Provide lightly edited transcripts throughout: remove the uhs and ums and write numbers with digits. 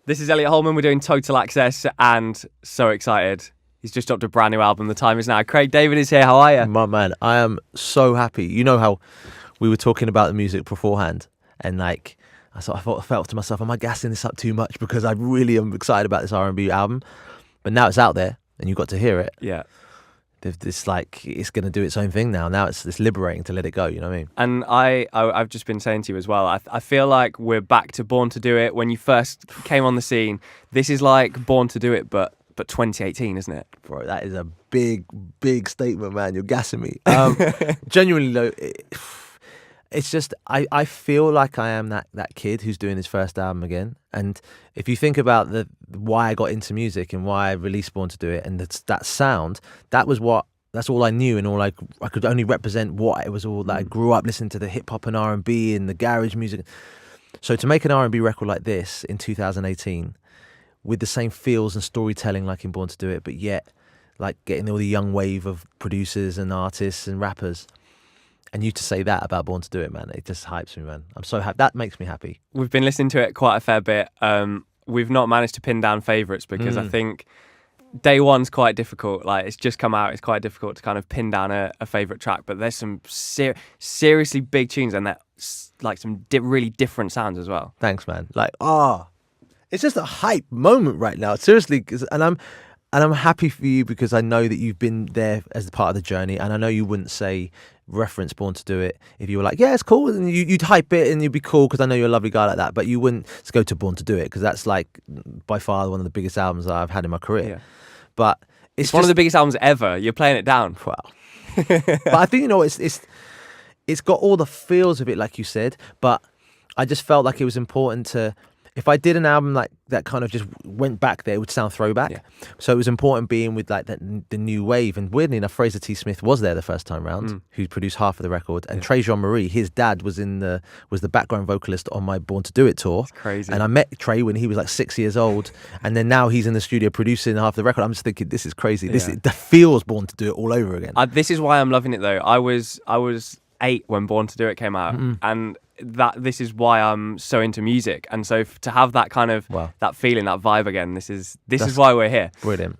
This is Elliot Holman. We're doing Total Access and so excited. He's just dropped a brand new album. The time is now. Craig David is here. How are you? My man, I am so happy. You know how we were talking about the music beforehand, and like I felt to myself, am I gassing this up too much? Because I really am excited about this R&B album. But now it's out there, and you got to hear it. Yeah. It's like it's going to do its own thing now. Now it's liberating to let it go. You know what I mean? And I've just been saying to you as well, I feel like we're back to Born to Do It. When you first came on the scene, this is like Born to Do It, but 2018, isn't it? Bro, that is a big statement, man. You're gassing me. Genuinely, though, it's just I feel like I am that kid who's doing his first album again. And if you think about why I got into music and why I released Born to Do It, and that sound, that's all I knew, and all I could only represent what it was all that I grew up listening to, the hip hop and R&B and the garage music. So to make an R&B record like this in 2018 with the same feels and storytelling like in Born to Do It, but yet like getting all the young wave of producers and artists and rappers, and you to say that about Born to Do It, man, it just hypes me, man. I'm so happy. That makes me happy. We've been listening to it quite a fair bit. We've not managed to pin down favourites because I think day one's quite difficult. Like, it's just come out. It's quite difficult to kind of pin down a favourite track. But there's some seriously big tunes, and that's like some really different sounds as well. Thanks, man. Like, it's just a hype moment right now. Seriously, and I'm happy for you because I know that you've been there as part of the journey, and I know you wouldn't reference Born to Do It if you were like, yeah, it's cool, and you'd hype it and you'd be cool because I know you're a lovely guy like that, but you wouldn't go to Born to Do It because that's like by far one of the biggest albums that I've had in my career. Yeah. But it's one of the biggest albums ever. You're playing it down. Wow. But I think, you know, it's got all the feels of it, like you said, but I just felt like it was important to, if I did an album like that kind of just went back there, it would sound throwback. Yeah. So it was important being with like the new wave. And weirdly enough, Fraser T. Smith was there the first time round, who produced half of the record. And Trey Jean-Marie, his dad, was the background vocalist on my Born to Do It tour. That's crazy. And I met Trey when he was like 6 years old. And then now he's in the studio producing half the record. I'm just thinking, this is crazy. The feels Born to Do It all over again. This is why I'm loving it though. I was 8 when Born to Do It came out. And this is why I'm so into music, and so to have that kind of that feeling, that vibe again, this is why we're here. Brilliant.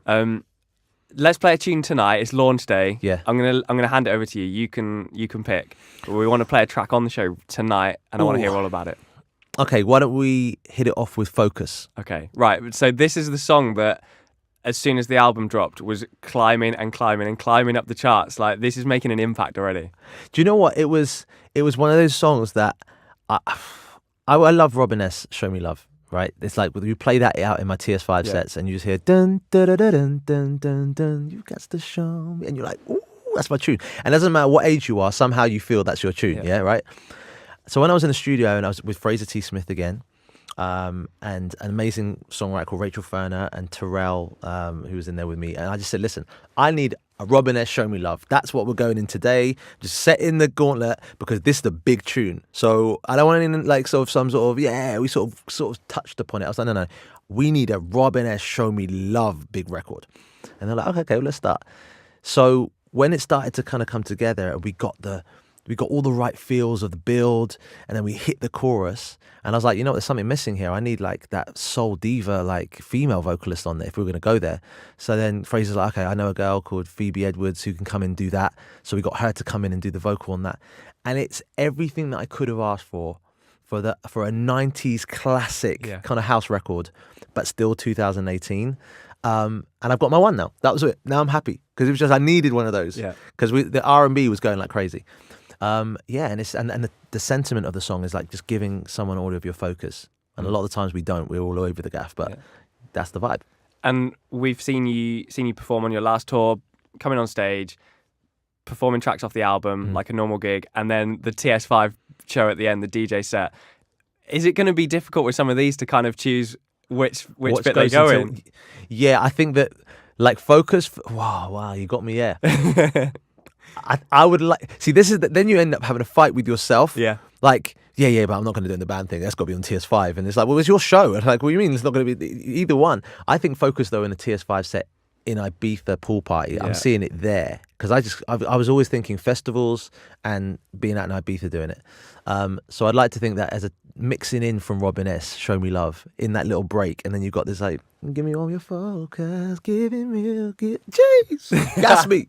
Let's play a tune tonight. It's launch day. Yeah. I'm gonna hand it over to you. You can pick. We want to play a track on the show tonight, and I want to hear all about it. Okay, why don't we hit it off with Focus? Okay, right. So this is the song that, as soon as the album dropped, was climbing and climbing and climbing up the charts. Like, this is making an impact already. Do you know what? It was one of those songs that I love. Robin S. Show Me Love, right? It's like you play that out in my TS5 sets, and you just hear dun dun dun dun dun dun dun. You got to show me, and you're like, ooh, that's my tune. And it doesn't matter what age you are, somehow you feel that's your tune. Yeah, right. So when I was in the studio and I was with Fraser T. Smith again, and an amazing songwriter called Rachel Ferner and Terrell, who was in there with me, and I just said, listen, I need a Robin S. Show Me Love. That's what we're going in today. Just set in the gauntlet because this is the big tune. So I don't want any like sort of some sort of we sort of touched upon it. I was like, no, we need a Robin S. Show Me Love big record. And they're like, okay, let's start. So when it started to kind of come together, and we got all the right feels of the build, and then we hit the chorus, and I was like, you know, there's something missing here. I need like that soul diva, like female vocalist on there if we're going to go there. So then Fraser's like, okay, I know a girl called Phoebe Edwards who can come in and do that. So we got her to come in and do the vocal on that. And it's everything that I could have asked for a 90s classic kind of house record, but still 2018. And I've got my one now. That was it. Now I'm happy because it was just, I needed one of those because the R&B was going like crazy. And the sentiment of the song is like just giving someone all of your focus, and a lot of the times we don't. We're all over the gaff, but that's the vibe. And we've seen you perform on your last tour, coming on stage, performing tracks off the album like a normal gig, and then the TS5 show at the end, the DJ set. Is it going to be difficult with some of these to kind of choose which bit they go in? Yeah, I think that like Focus. Wow, you got me. Yeah. I would like see this is then you end up having a fight with yourself. Yeah. Like but I'm not going to do it in the band thing. That's got to be on TS5. And it's like, well, it's your show. And like, what do you mean? It's not going to be either one. I think Focus though in a TS5 set in Ibiza pool party. I'm seeing it there because I was always thinking festivals and being out in Ibiza doing it. So I'd like to think that as mixing in from Robin S. Show Me Love in that little break, and then you've got this like, give me all your focus, giving me a jeez, gas me.